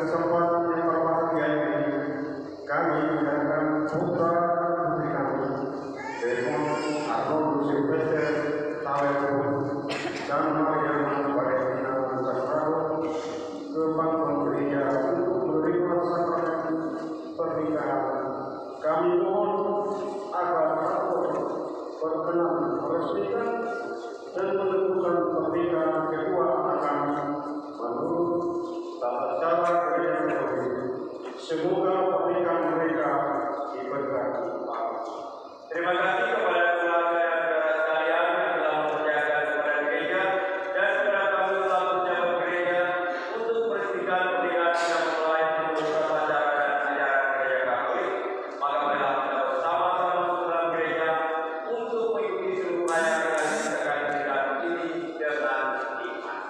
kesempatan yang berbahagia ini, kami menyerahkan putra putri kami, Demon Arnold Silvester Tawepun dan Maria Valentina Kasraro ke Bank Gereja untuk menerima sakramen pernikahan. Kami mohon agar Allah berkenan meresmikan dan menentukan pernikahan kedua anak kami menurut tata cara gereja Katolik. Semoga pernikahan mereka diberkati Allah. Terima kasih kepada keluarga dan saudara sekalian yang telah mempercayakan kepada gereja dan kepada kami selaku pejabat gereja untuk meresmikan pernikahan yang mulai menurut tata cara dan ajaran gereja Katolik. Maka marilah kita bersama-sama masuk dalam gereja untuk mengikuti seluruh ajaran dan mengerjakan pernikahan ini dengan iman.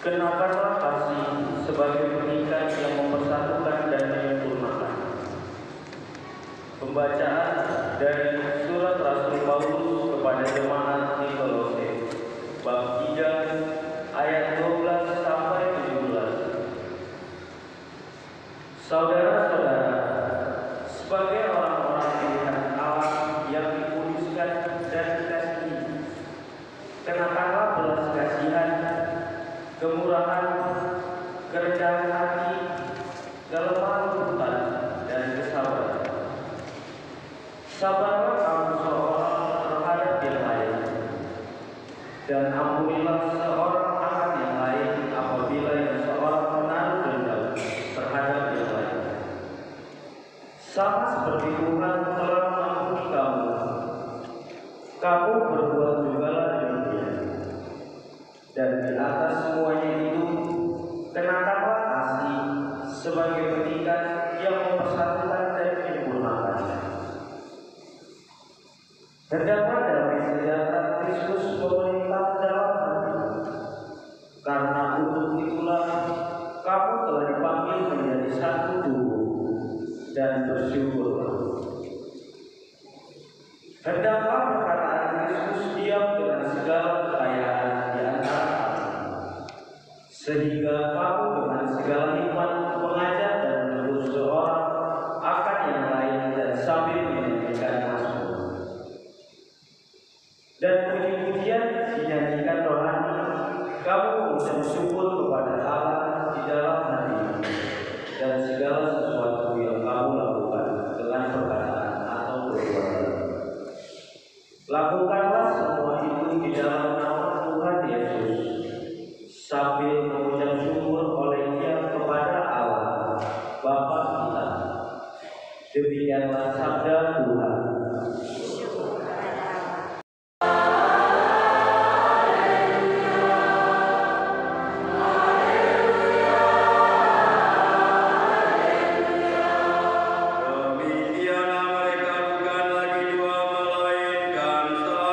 Kenakanlah kasih sebagai pernikahan yang mempersatukan dan menyempurnakan. Pembacaan dari surat Rasul Paulus kepada jemaat di Kolose, bab 3 ayat 12 sampai 17. Saudara-saudara, sebagai orang-orang pilihan Allah yang dikuduskan dan dikasihi, kenakanlah belas kasihan, kemurahan, kerendahan hati, kelemah lembutan, dan kesabaran. Sabarlah kamu seorang terhadap yang lain, dan ampunilah seorang akan yang lain apabila yang seorang menaruh dendam terhadap yang lain. Sama seperti Tuhan telah mengampuni kamu, kamu berbuat jugalah demikian. Dan di atas semuanya itu, kenakanlah kasih sebagai pernikahan yang mempersatukan dan menyempurnakan. Hendaklah damai sejahtera Kristus memerintah dalam hati, karena untuk itulah kamu telah dipanggil menjadi satu tubuh, dan bersyukurlah. Hendaklah perkataan Kristus diam dengan segala kekayaan di antara kamu, sehingga kamu dengan segala hikmat mengajar dan menegur seorang akan yang lain dan sambil menyanyikan mazmur dan puji-pujian dinyanyikan rohani. Kamu mengucap syukur kepada Allah di dalam hati, dan segala sesuatu yang kamu lakukan dengan perkataan atau perbuatan, lakukanlah semua itu di dalam nama Tuhan Yesus, sambil mengucap syukur oleh Dia kepada Allah Bapa kita. Demikianlah sabda Tuhan. Demikianlah mereka bukan lagi dua melainkan satu.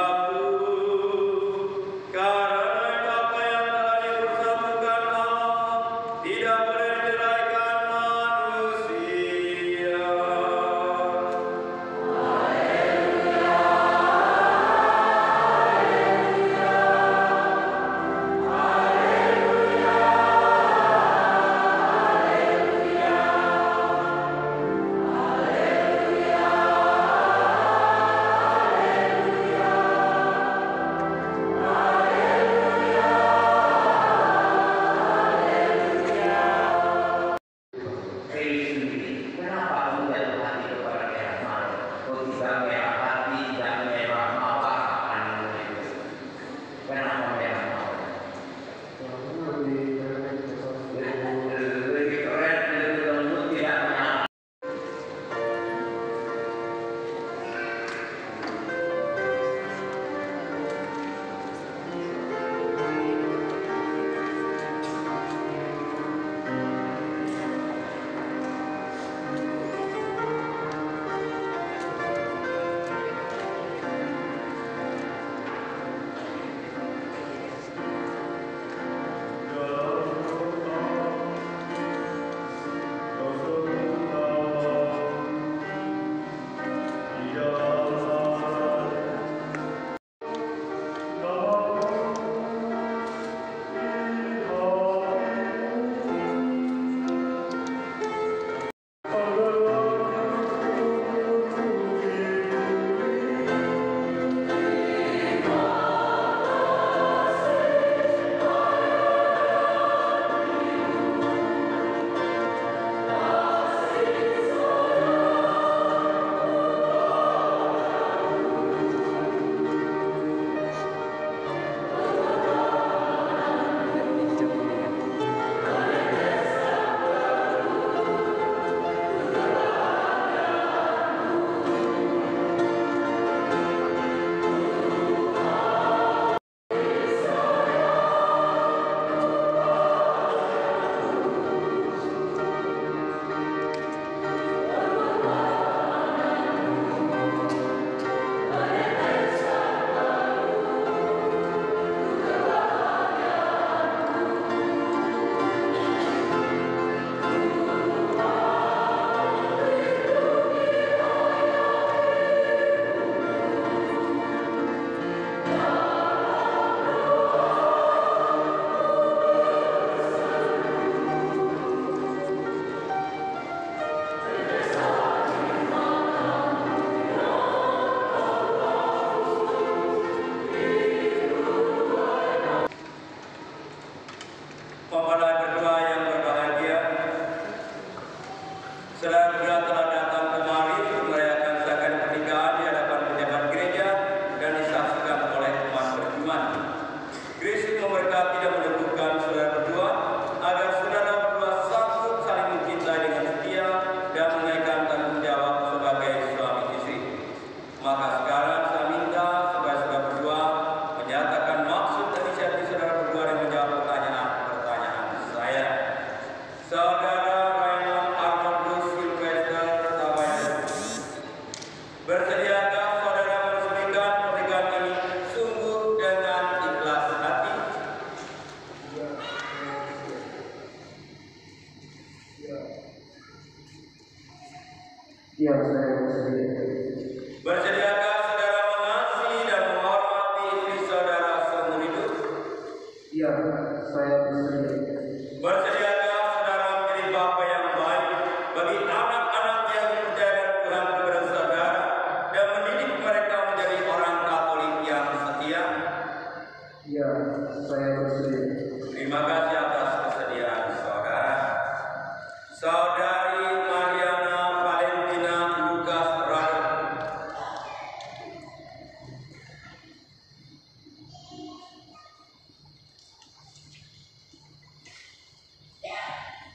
sekarang saya minta supaya saudara berdua menyatakan maksud dan isi hati saudara berdua dan menjawab pertanyaan saya. Saudara Raymond Arnoldus Sylvester Tabayan, bersediakah saudara meresmikan pernikahan ini sungguh dengan ikhlas hati? Ya, saya bersedia. Bersediakah saudara mengasihi dan menghormati istri saudara seumur hidup? Ya, saya bersedia. Bersediakah saudara menjadi bapa yang baik bagi anak-anak yang dipercayakan Tuhan kepada saudara dan mendidik mereka menjadi orang Katolik yang setia? Ya, saya bersedia. Terima kasih atas kesediaan saudara. Saudari Mariana Valentina Lucas Rado,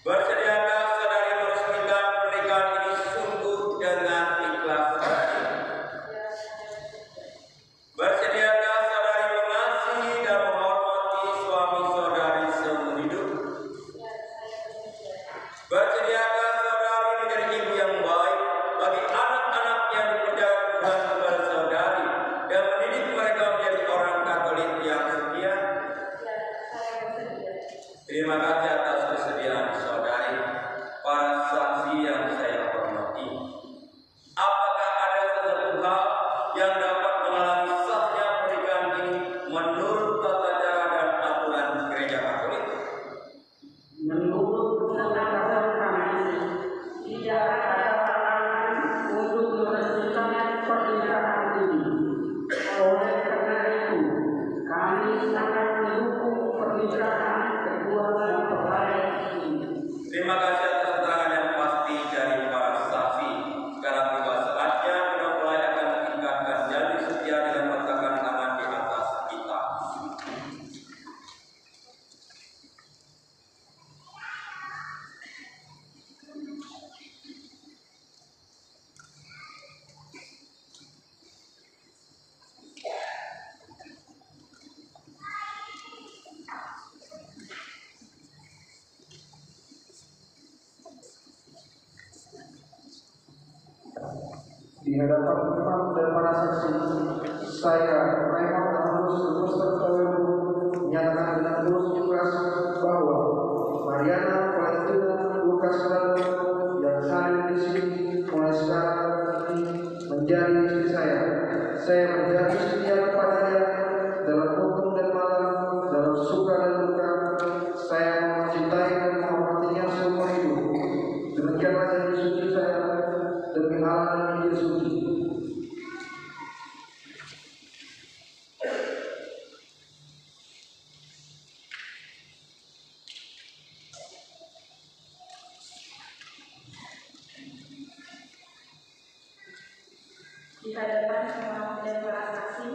bersediakah saudari meresmikan pernikahan ini sungguh dengan ikhlas hati? Bersediakah saudari mengasihi dan menghormati suami saudari seumur hidup? Bersediakah saudari menjadi ibu yang baik bagi anak-anak yang dipercayakan Tuhan kepada saudari dan mendidik mereka menjadi orang Katolik yang setia? Terima kasih atas kesediaan saudari. Para saksi yang saya hormati, apakah ada sesuatu hal yang dapat menghalangi sahnya pernikahan ini menurut tata cara dan aturan Gereja Katolik? Menurut penjelasan kami, tidak ada halangan untuk meresmikan pernikahan ini. Oleh karena itu, kami sangat mendukung pernikahan kedua mempelai ini. Terima kasih atas keterangan yang pasti dari para saksi. Sekarang tiba saatnya kedua mempelai akan mengikatkan janji setia dengan meletakkan tangan di atas kita. Di hadapan imam dan para saksi, saya, Raymond Arnoldus Sylvester Tabayan, menyatakan dengan tulus ikhlas bahwa Mariana Valentina Lucas Rado yang hadir di sini mulai sekarang ini menjadi istri saya. Saya menjadi setia kepadanya dalam untung dan malam, dalam suka dan duka. Saya mencintai dan menghormatinya seumur hidup. Demikianlah janji suci saya demi Allah dan Injil suci. Di hadapan imam dan para saksi,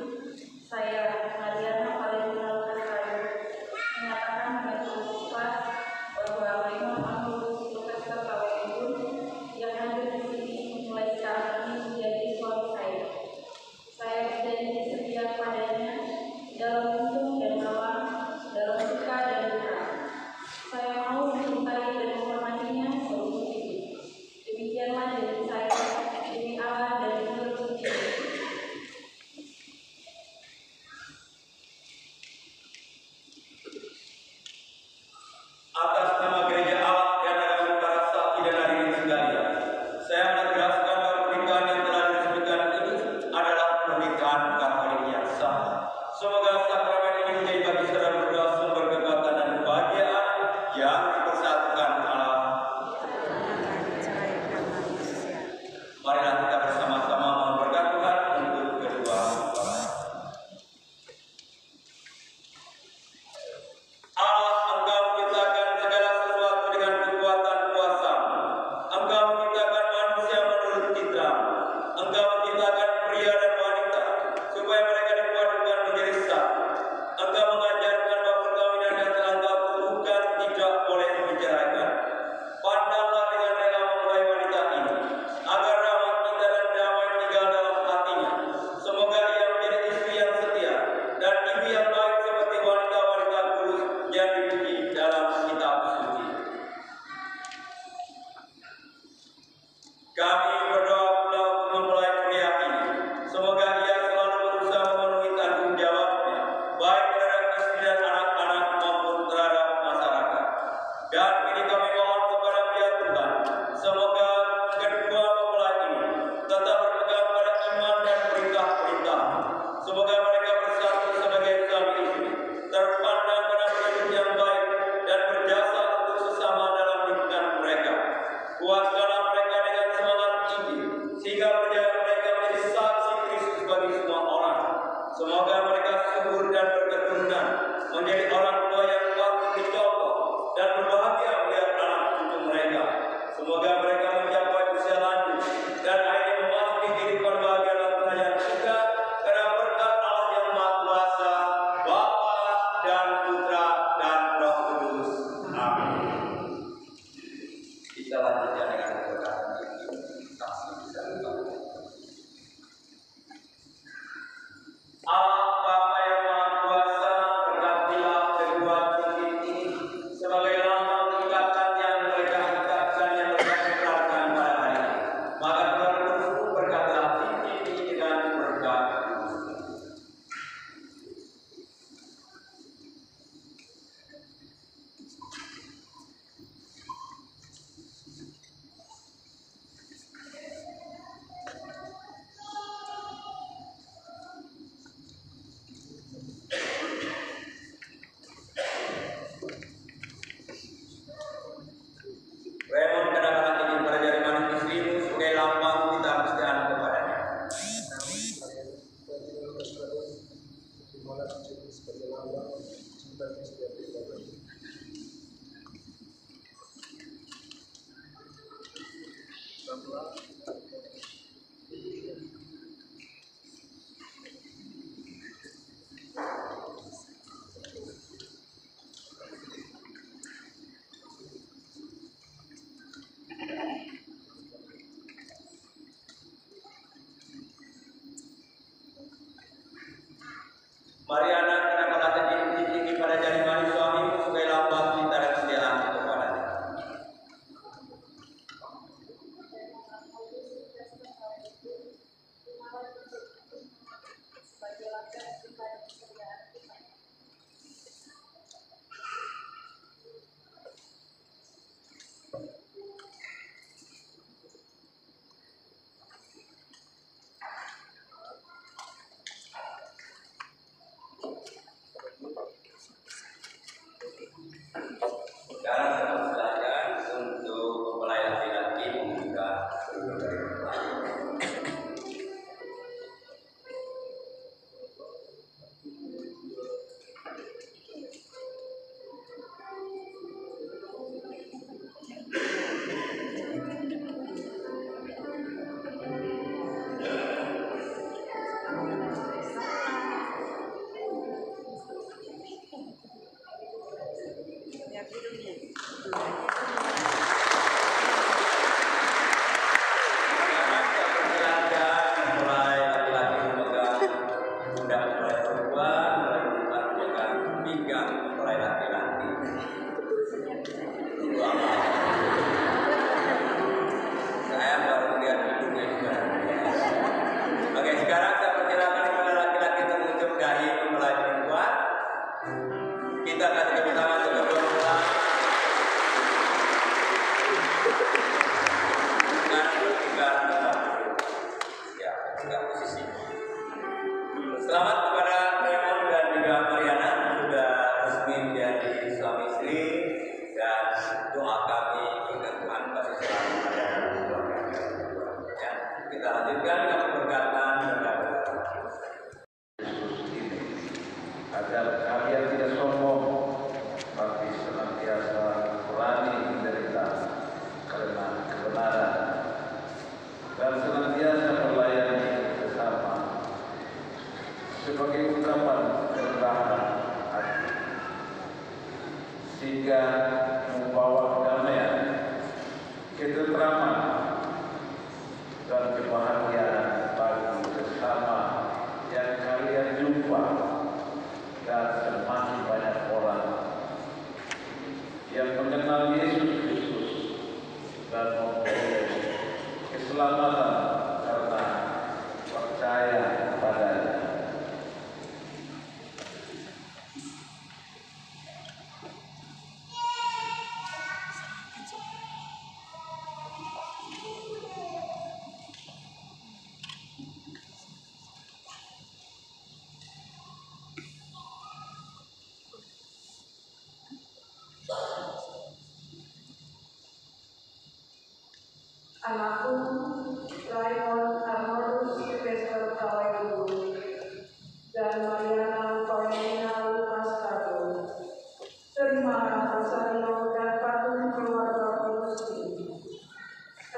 saya, Mariana Valentina Lucas Rado, menyatakan dengan tulus ikhlas bahwa Raymond Arnoldus Sylvester Tabayan yang hadir di sini mulai sekarang ini menjadi suami saya. Saya berjanji setia kepadanya dalam untung dan malam, dalam suka dan duka. Saya mau mencintai dan menghormatinya seumur hidup. Demikianlah janji saya demi Allah dan Injil suci. Atas nama Gereja Allah dan agama para saksi dan hadirin sekalian, saya menegaskan bahwa pernikahan yang telah diresmikan ini adalah pernikahan Katolik yang sah. Semoga sakramen ini menjadi bagi saudara berdua sumber kekuatan dan kebahagiaan yang dipersatukan Allah. Marilah kita bersama-sama memberkat Tuhan untuk kedua mempelai. Allah, Engkau menciptakan segala sesuatu dengan kekuatan kuasa-Mu. Engkau menciptakan manusia menurut citra. Engkau menciptakan pria dan wanita supaya mereka dipadukan menjadi satu. Mariana, kenakalah tinggi pada jari manis suamimu sebagai lambang cinta dan kesetiaan kepadanya. Sekarang saya persilakan untuk mempelai laki-laki membuka kedua dari mempelai. Kita akan tepuk tangan untuk kedua mempelai. Dengan tiga tempat. Ya, tiga posisi. Selamat kepada Raymond dan juga Mariana sudah resmi menjadi suami istri, dan doa kami kepada Tuhan pasti selalu ada dalam keluarga. Ya, kita lanjutkan dengan pemberkatan dan agar kalian tidak sombong, tapi senantiasa berani menderita karena kebenaran dan senantiasa melayani sesama sebagai ungkapan kerendahan hati, sehingga membawa kedamaian, ketenteraman, dan kebahagiaan bagi sesama yang kalian jumpa, dan semakin banyak orang yang mengenal Yesus Kristus dan memperoleh keselamatan karena percaya kepadanya. Anakku, Raymond Arnoldus Sylvester Kawailu, dan Mariana Paulina Lukas Kato, terimalah Rosario dan patuh keluarga Kudus ini.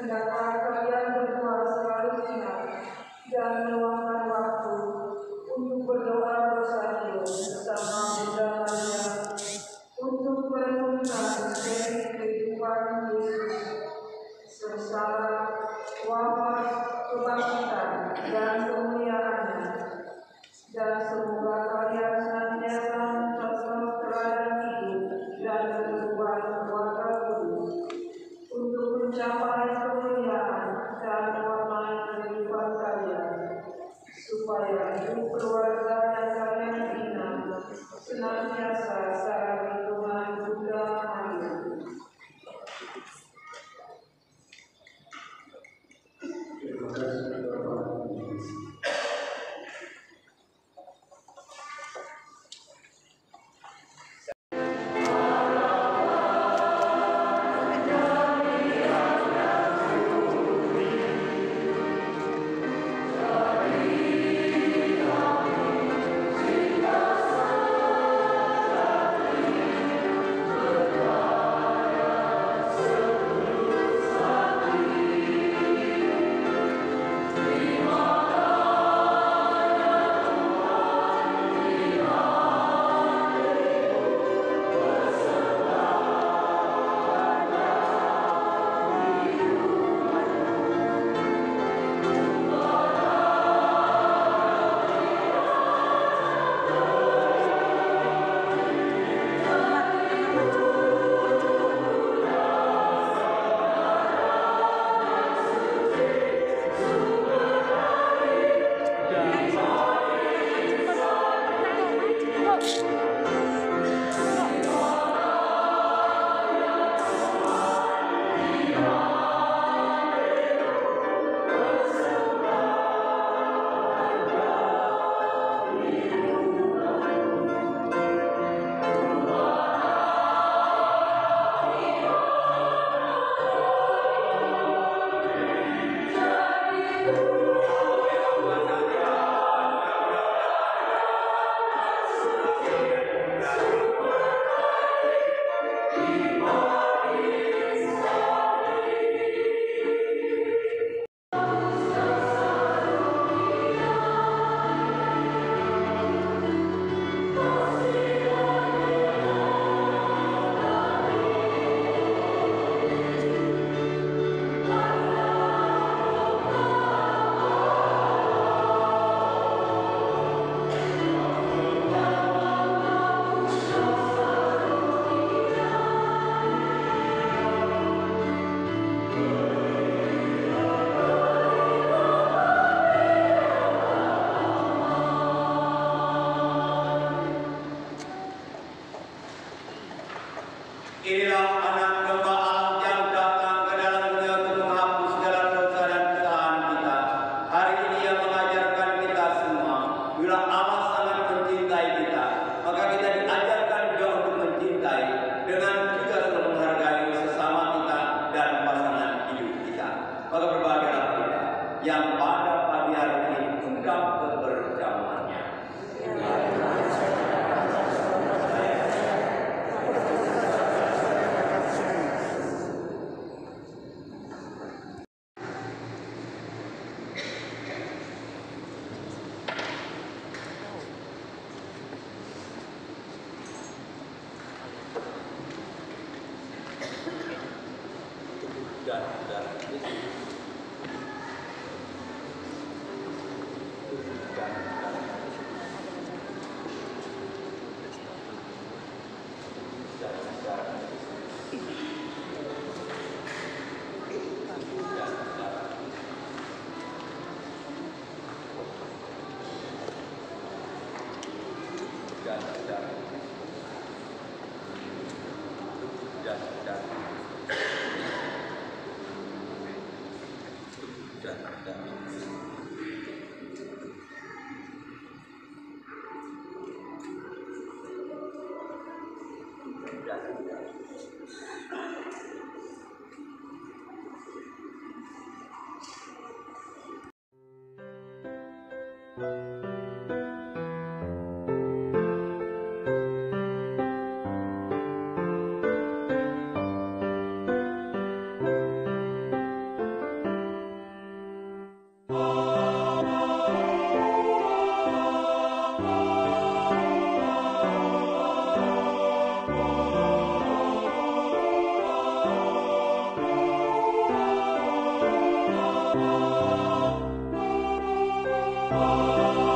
Hendaklah kalian berdua selalu ingat dan meluangkan waktu untuk berdoa Rosario bersama Bunda Maria untuk merenungkan seri kehidupan Yesus sengsara, Oh